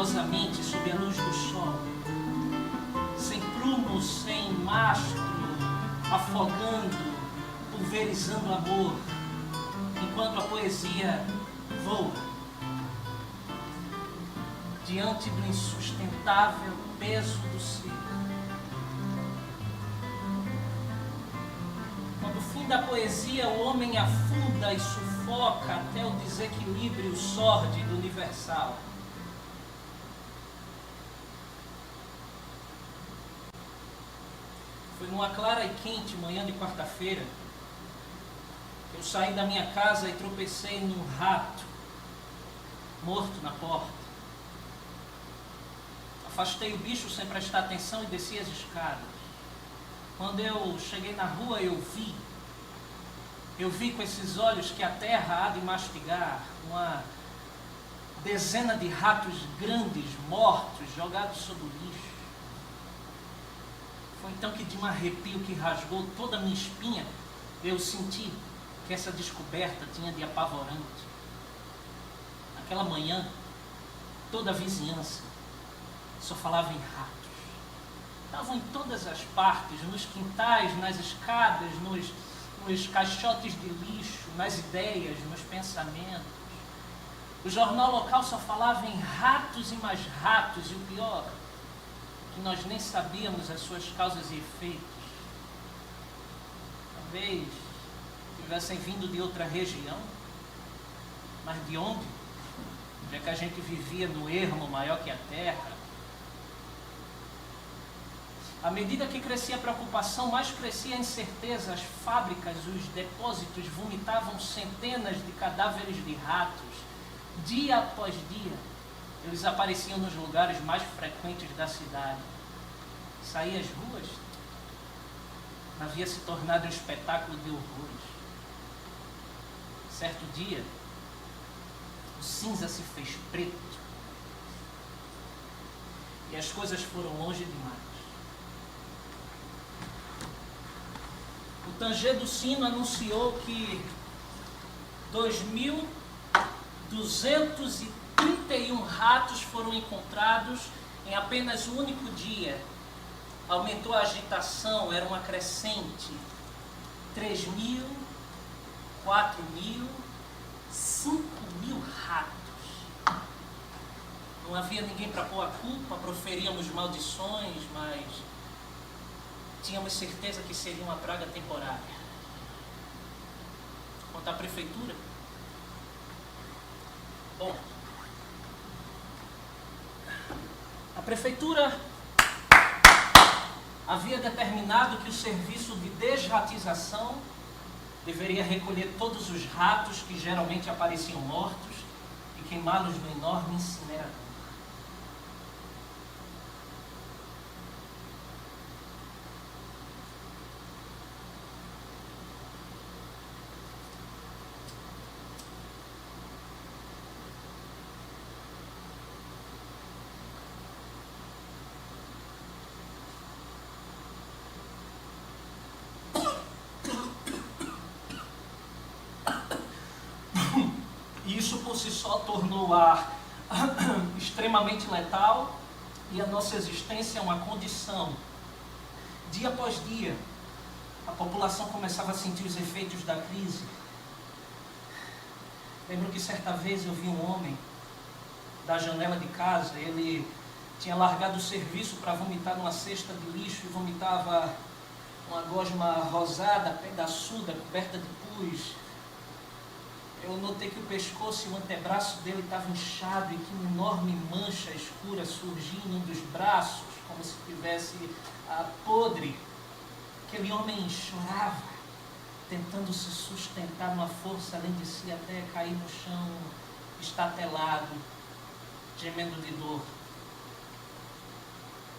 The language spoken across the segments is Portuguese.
vagarosamente sob a luz do sol, sem prumo, sem mastro, afogando, pulverizando amor, enquanto a poesia voa diante do insustentável peso do ser. Quando o fim da poesia, o homem afunda e sufoca até o desequilíbrio sórdido universal. Foi numa clara e quente manhã de quarta-feira que eu saí da minha casa e tropecei num rato morto na porta. Afastei o bicho sem prestar atenção e desci as escadas. Quando eu cheguei na rua, eu vi com esses olhos que a terra há de mastigar uma dezena de ratos grandes, mortos, jogados sobre o lixo. Foi então que, de um arrepio que rasgou toda a minha espinha, eu senti que essa descoberta tinha de apavorante. Naquela manhã, toda a vizinhança só falava em ratos. Estavam em todas as partes, nos quintais, nas escadas, nos caixotes de lixo, nas ideias, nos pensamentos. O jornal local só falava em ratos e mais ratos, e o pior, que nós nem sabíamos as suas causas e efeitos. Talvez tivessem vindo de outra região, mas de onde? Já que a gente vivia no ermo maior que a terra. À medida que crescia a preocupação, mais crescia a incerteza. As fábricas, os depósitos vomitavam centenas de cadáveres de ratos. Dia após dia, eles apareciam nos lugares mais frequentes da cidade. Sair às ruas havia se tornado um espetáculo de horrores. Certo dia, o cinza se fez preto e as coisas foram longe demais. O tanger do sino anunciou que 2.231 ratos foram encontrados em apenas um único dia. Aumentou a agitação, era uma crescente. 3.000, 4.000, 5.000 ratos. Não havia ninguém para pôr a culpa, proferíamos maldições, mas tínhamos certeza que seria uma praga temporária. Quanto à prefeitura, bom, a prefeitura havia determinado que o serviço de desratização deveria recolher todos os ratos que geralmente apareciam mortos e queimá-los no enorme incinerador. Isso por si só tornou o ar extremamente letal e a nossa existência uma condição. Dia após dia, a população começava a sentir os efeitos da crise. Lembro que certa vez eu vi um homem da janela de casa. Ele tinha largado o serviço para vomitar numa cesta de lixo e vomitava uma gosma rosada, pedaçuda, coberta de pus. Eu notei que o pescoço e o antebraço dele estavam inchados e que uma enorme mancha escura surgia em um dos braços, como se estivesse podre. Aquele homem chorava, tentando se sustentar numa força além de si até cair no chão, estatelado, gemendo de dor.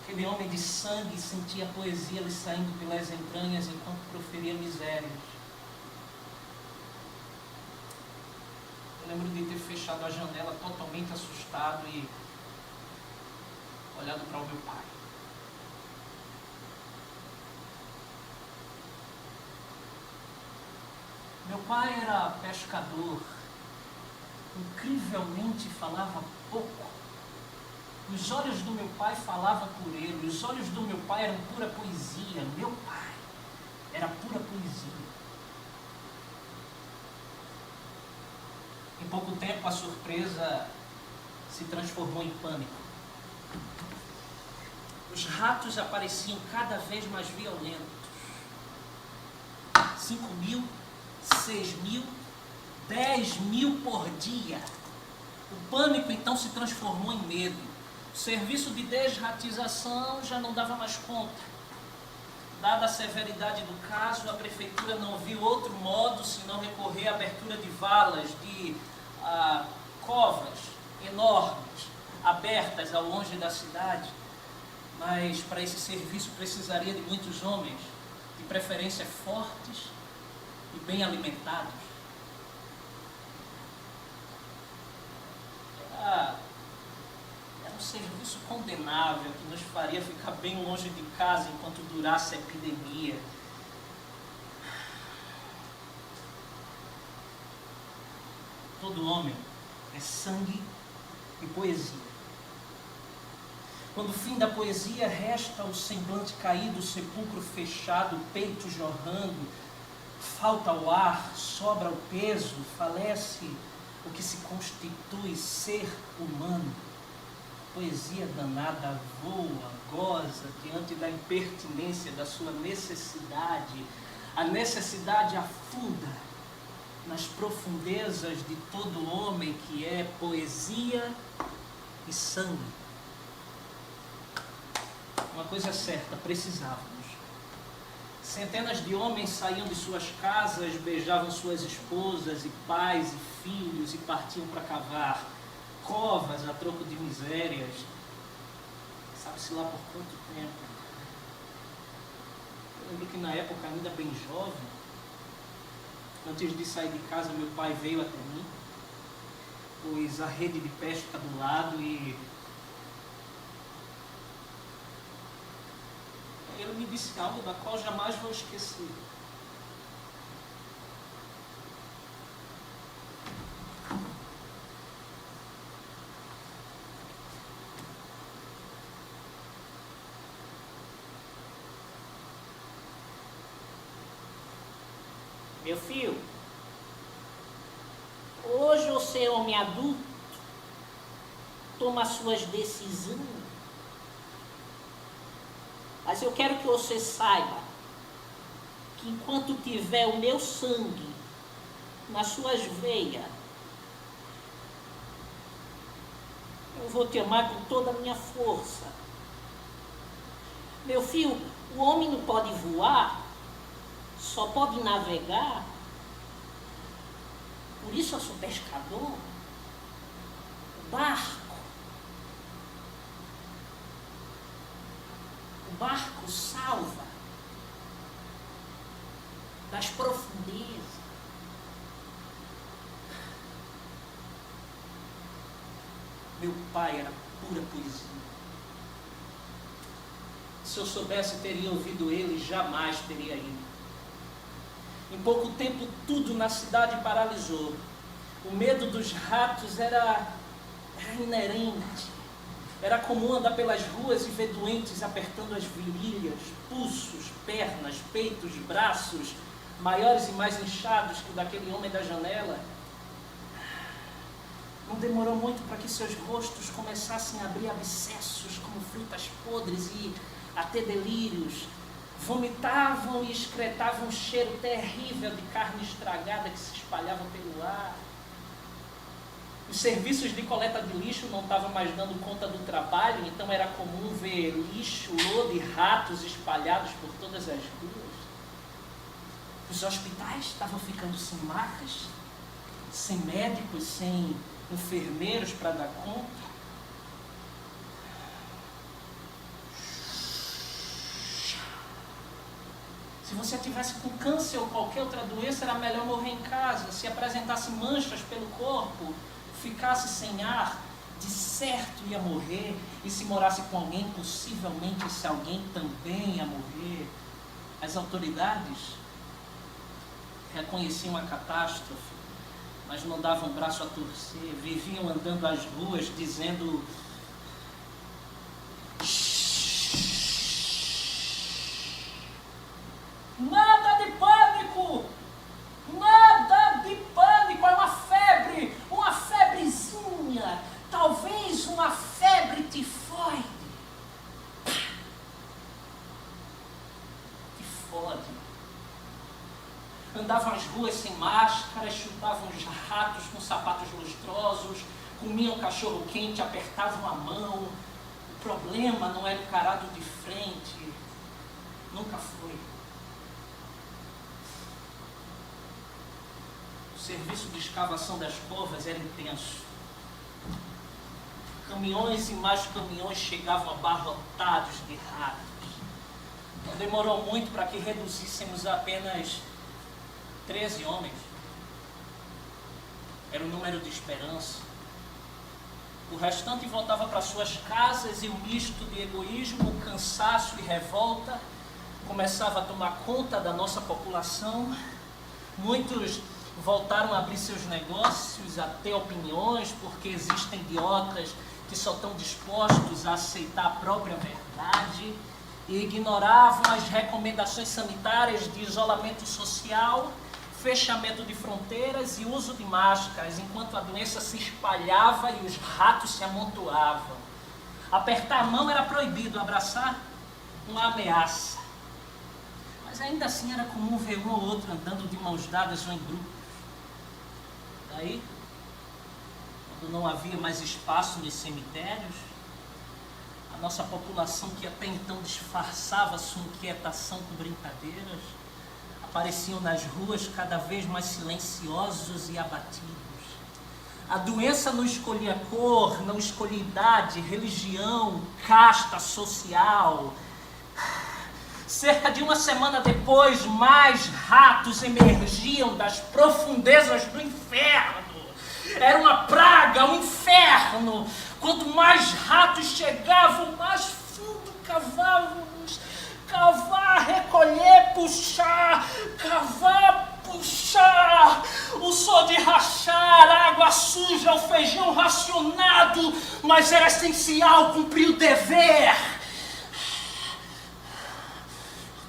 Aquele homem de sangue sentia a poesia lhe saindo pelas entranhas enquanto proferia misérias. Eu lembro de ter fechado a janela totalmente assustado e olhado para o meu pai. Meu pai era pescador, incrivelmente falava pouco, Os olhos do meu pai falavam por ele, os olhos do meu pai eram pura poesia. Meu pai era pura poesia. Em pouco tempo, a surpresa se transformou em pânico. Os ratos apareciam cada vez mais violentos. 5.000, 6.000, 10.000 por dia. O pânico então se transformou em medo. O serviço de desratização já não dava mais conta. Dada a severidade do caso, a prefeitura não viu outro modo senão recorrer à abertura de valas, de covas enormes, abertas ao longe da cidade. Mas para esse serviço precisaria de muitos homens, de preferência fortes e bem alimentados. Era um serviço condenável que nos faria ficar bem longe de casa enquanto durasse a epidemia. Todo homem é sangue e poesia. Quando o fim da poesia, resta o semblante caído, o sepulcro fechado, o peito jorrando, falta o ar, sobra o peso, falece o que se constitui ser humano. A poesia danada voa, goza diante da impertinência da sua necessidade. A necessidade afunda nas profundezas de todo homem, que é poesia e sangue. Uma coisa é certa, precisávamos. Centenas de homens saíam de suas casas, beijavam suas esposas e pais e filhos e partiam para cavar covas a troco de misérias. Sabe-se lá por quanto tempo. Eu lembro que na época, ainda bem jovem, antes de sair de casa, meu pai veio até mim, pôs a rede de pesca do lado e ele me disse algo da qual jamais vou esquecer. Meu filho, hoje você é homem adulto, toma suas decisões. Mas eu quero que você saiba que enquanto tiver o meu sangue nas suas veias, eu vou te amar com toda a minha força. Meu filho, o homem não pode voar, só pode navegar. Por isso eu sou pescador. O barco salva das profundezas. Meu pai era pura poesia. Se eu soubesse, teria ouvido ele, jamais teria ido. Em pouco tempo, tudo na cidade paralisou. O medo dos ratos era inerente. Era comum andar pelas ruas e ver doentes apertando as virilhas, pulsos, pernas, peitos, braços, maiores e mais inchados que o daquele homem da janela. Não demorou muito para que seus rostos começassem a abrir abscessos como frutas podres e a ter delírios. Vomitavam e excretavam um cheiro terrível de carne estragada que se espalhava pelo ar. Os serviços de coleta de lixo não estavam mais dando conta do trabalho, então era comum ver lixo, lodo e ratos espalhados por todas as ruas. Os hospitais estavam ficando sem macas, sem médicos, sem enfermeiros para dar conta. Se você tivesse com câncer ou qualquer outra doença, era melhor morrer em casa. Se apresentasse manchas pelo corpo, ficasse sem ar, de certo ia morrer. E se morasse com alguém, possivelmente esse alguém também ia morrer. As autoridades reconheciam a catástrofe, mas não davam braço a torcer. Viviam andando às ruas dizendo: fode. Andavam as ruas sem máscaras, chutavam os ratos com sapatos lustrosos, comiam cachorro quente, apertavam a mão. O problema não era encarado de frente. Nunca foi. O serviço de escavação das covas era intenso. Caminhões e mais caminhões chegavam abarrotados de ratos. Não demorou muito para que reduzíssemos a apenas 13 homens. Era o número de esperança. O restante voltava para suas casas e o misto de egoísmo, cansaço e revolta começava a tomar conta da nossa população. Muitos voltaram a abrir seus negócios, a ter opiniões, porque existem idiotas que só estão dispostos a aceitar a própria verdade e ignoravam as recomendações sanitárias de isolamento social, fechamento de fronteiras e uso de máscaras, enquanto a doença se espalhava e os ratos se amontoavam. Apertar a mão era proibido, abraçar uma ameaça. Mas ainda assim era comum ver um ou outro andando de mãos dadas ou em grupos. Daí, quando não havia mais espaço nos cemitérios, a nossa população, que até então disfarçava sua inquietação com brincadeiras, apareciam nas ruas cada vez mais silenciosos e abatidos. A doença não escolhia cor, não escolhia idade, religião, casta social. Cerca de uma semana depois, mais ratos emergiam das profundezas do inferno. Era uma praga, um inferno. Quanto mais ratos chegavam, mais fundo cavávamos. Cavar, recolher, puxar, cavar, puxar. O sol de rachar, a água suja, o feijão racionado, mas era essencial cumprir o dever.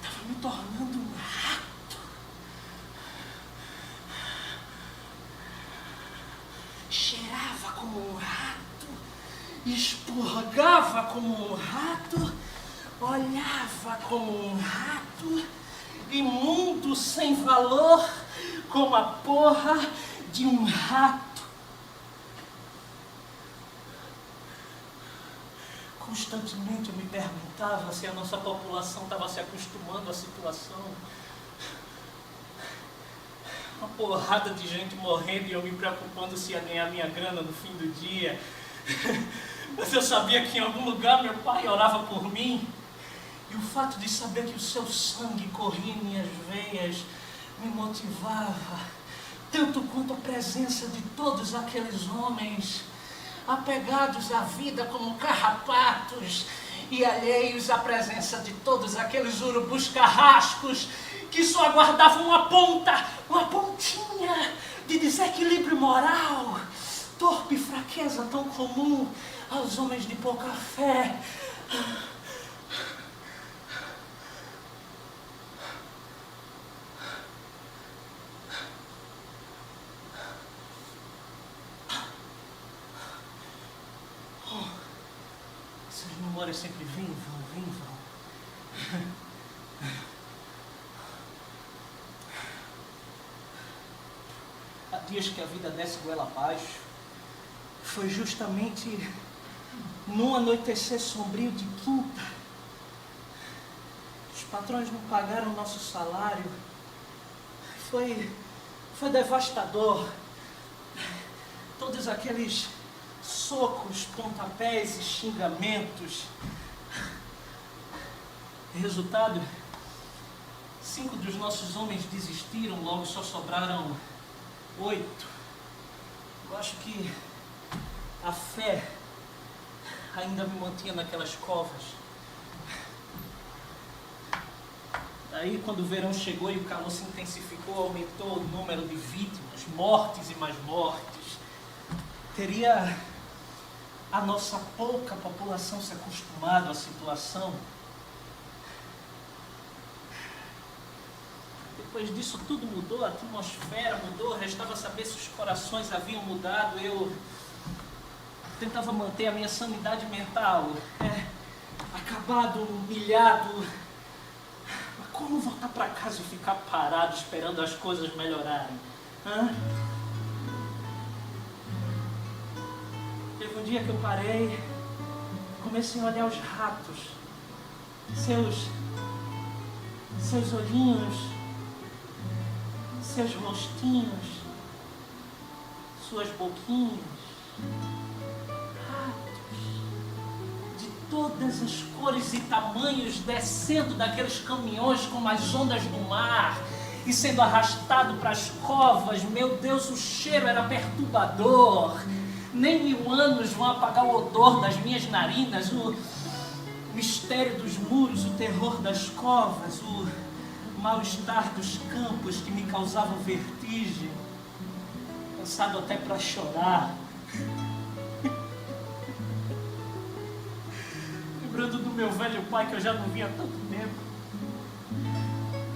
Eu estava me tornando um rato. Cheirava como um rato, expurgava como um rato, olhava como um rato, imundo sem valor, como a porra de um rato. Constantemente eu me perguntava se a nossa população estava se acostumando à situação. Uma porrada de gente morrendo e eu me preocupando se ia ganhar minha grana no fim do dia. Mas eu sabia que em algum lugar meu pai orava por mim. E o fato de saber que o seu sangue corria em minhas veias me motivava, tanto quanto a presença de todos aqueles homens, apegados à vida como carrapatos e alheios à presença de todos aqueles urubus carrascos que só aguardavam uma pontinha de desequilíbrio moral, torpe fraqueza tão comum aos homens de pouca fé. Essas memórias sempre vêm e vão. Há dias que a vida desce goela abaixo. Foi justamente num anoitecer sombrio de quinta. Os patrões não pagaram o nosso salário. Foi devastador. Todos aqueles socos, pontapés e xingamentos. Resultado, 5 dos nossos homens desistiram, logo só sobraram 8. Eu acho que a fé ainda me mantinha naquelas covas. Daí, quando o verão chegou e o calor se intensificou, aumentou o número de vítimas, mortes e mais mortes. Teria a nossa pouca população se acostumado à situação? Depois disso tudo mudou, a atmosfera mudou, restava saber se os corações haviam mudado. Eu tentava manter a minha sanidade mental, acabado, humilhado. Mas como voltar por acaso ficar parado esperando as coisas melhorarem? Teve um dia que eu parei, comecei a olhar os ratos, seus olhinhos, seus rostinhos, suas boquinhas, ratos de todas as cores e tamanhos descendo daqueles caminhões como as ondas do mar e sendo arrastado para as covas. Meu Deus, o cheiro era perturbador. Nem 1000 anos vão apagar o odor das minhas narinas, o mistério dos muros, o terror das covas, o mal-estar dos campos que me causavam vertigem, cansado até para chorar. Lembrando do meu velho pai que eu já não via há tanto tempo,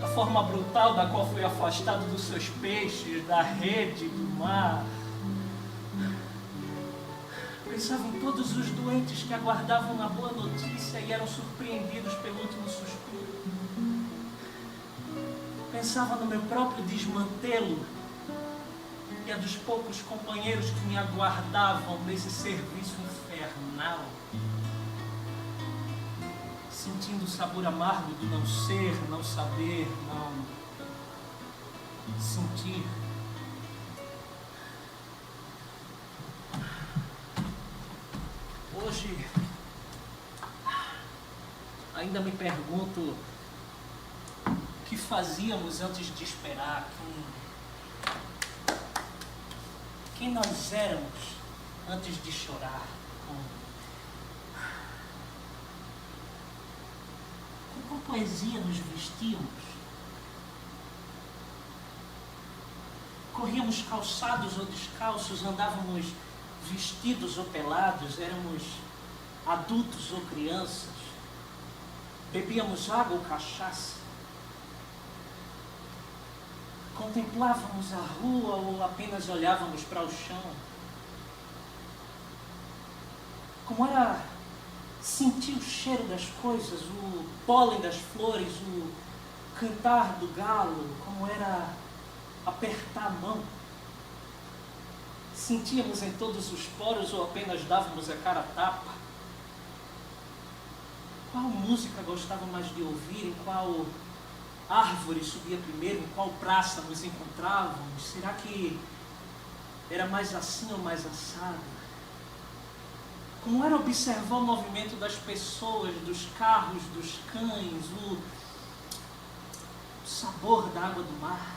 a forma brutal da qual fui afastado dos seus peixes, da rede, do mar. Pensava em todos os doentes que aguardavam uma boa notícia e eram surpreendidos pelo último suspiro. Pensava no meu próprio desmantelo e a dos poucos companheiros que me aguardavam nesse serviço infernal. Sentindo o sabor amargo do não ser, não saber, não sentir. Hoje, ainda me pergunto o que fazíamos antes de esperar, quem nós éramos antes de chorar, com qual poesia nos vestíamos, corríamos calçados ou descalços, andávamos vestidos ou pelados, éramos adultos ou crianças, bebíamos água ou cachaça, contemplávamos a rua ou apenas olhávamos para o chão. Como era sentir o cheiro das coisas, o pólen das flores, o cantar do galo, como era apertar a mão. Sentíamos em todos os poros ou apenas dávamos a cara a tapa? Qual música gostava mais de ouvir? Em qual árvore subia primeiro? Em qual praça nos encontrávamos? Será que era mais assim ou mais assado? Como era observar o movimento das pessoas, dos carros, dos cães, o sabor da água do mar,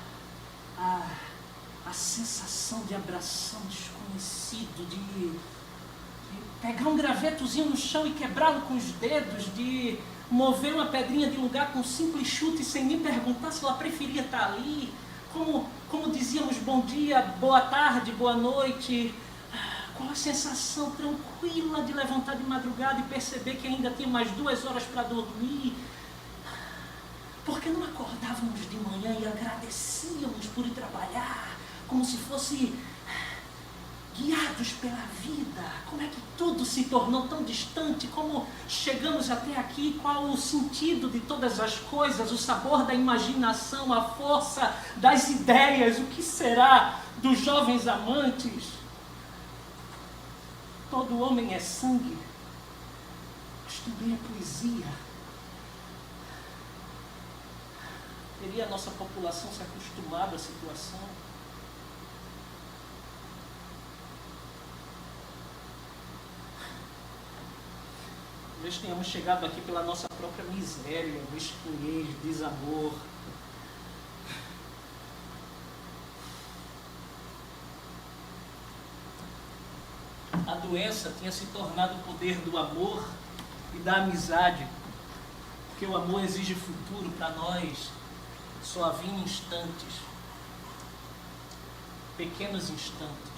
a sensação de abração desconhecido, de pegar um gravetozinho no chão e quebrá-lo com os dedos, de mover uma pedrinha de lugar com um simples chute sem nem perguntar se ela preferia estar ali, como dizíamos bom dia, boa tarde, boa noite, com a sensação tranquila de levantar de madrugada e perceber que ainda tinha mais 2 horas para dormir. Por que não acordávamos de manhã e agradecíamos por ir trabalhar, como se fosse guiados pela vida? Como é que tudo se tornou tão distante? Como chegamos até aqui? Qual o sentido de todas as coisas? O sabor da imaginação, a força das ideias? O que será dos jovens amantes? Todo homem é sangue, mas também é poesia. Teria a nossa população se acostumado à situação? Talvez tenhamos chegado aqui pela nossa própria miséria, mesquinhez, desamor. A doença tinha se tornado o poder do amor e da amizade, porque o amor exige futuro para nós. Só havia instantes, pequenos instantes.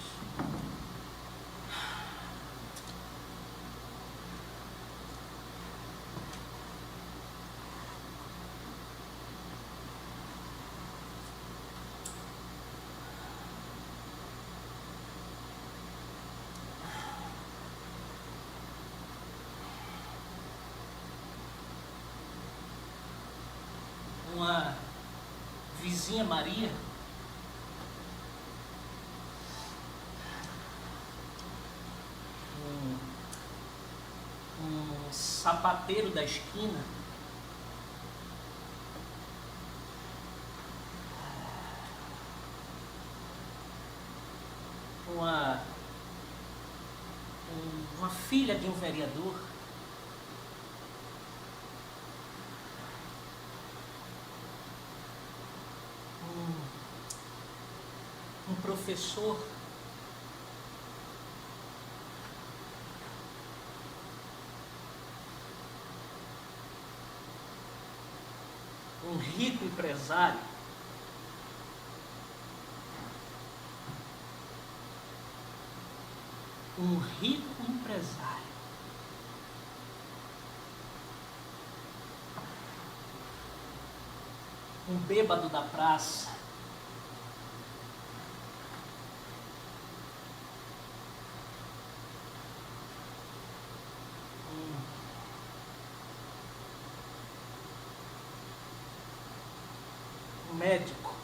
vizinha Maria, um sapateiro da esquina, uma filha de um vereador, um professor, um rico empresário, um bêbado da praça, um médico,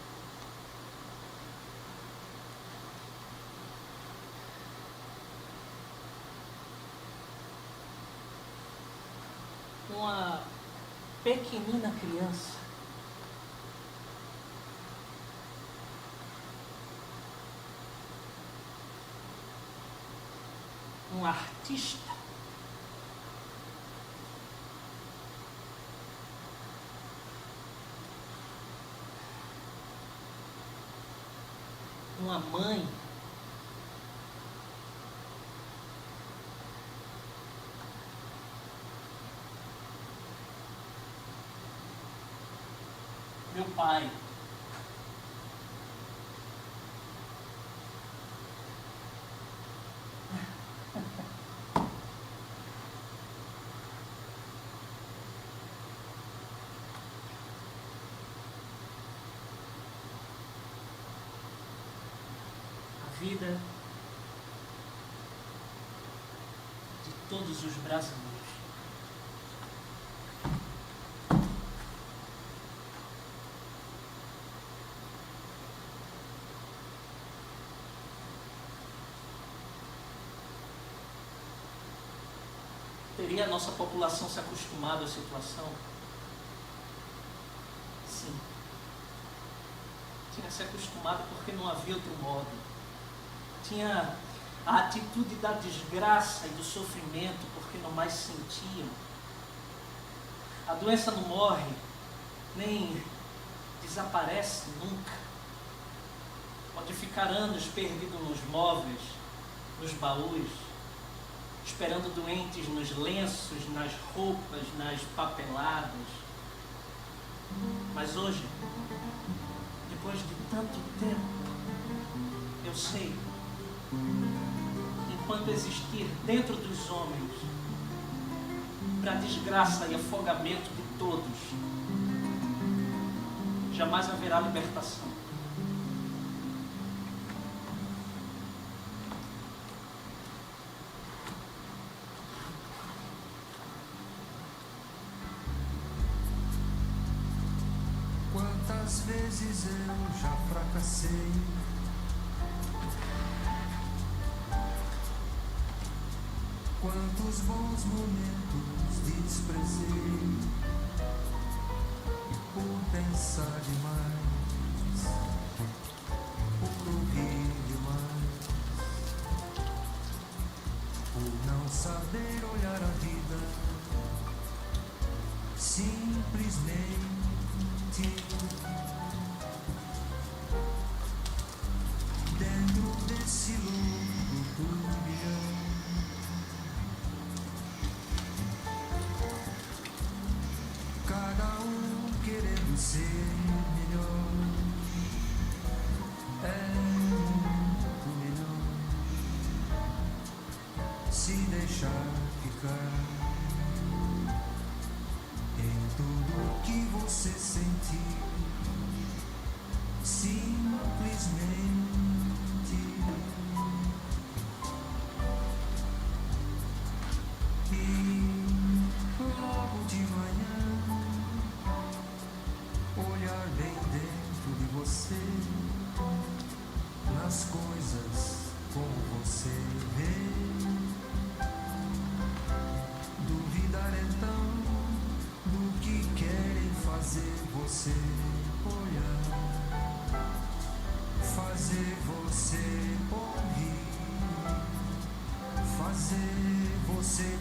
uma pequenina criança, um artista, uma mãe, meu pai. A vida de todos os brasileiros. Teria a nossa população se acostumado à situação? Sim. Tinha se acostumado porque não havia outro modo. Tinha a atitude da desgraça e do sofrimento porque não mais sentiam. A doença não morre, nem desaparece nunca. Pode ficar anos perdido nos móveis, nos baús, esperando doentes nos lenços, nas roupas, nas papeladas. Mas hoje, depois de tanto tempo, eu sei, enquanto existir dentro dos homens, para desgraça e afogamento de todos, jamais haverá libertação. Quantas vezes eu já fracassei, quantos bons momentos desprezei, e por pensar demais, por ouvir demais, por não saber olhar a vida, simplesmente dentro desse louco turbilhão, cada um querendo ser melhor, é muito melhor se deixar ficar em tudo que você sentir, simplesmente. E logo de manhã, olhar bem dentro você, nas coisas como você vê. Duvidar então do que querem fazer você olhar, fazer você ouvir, fazer você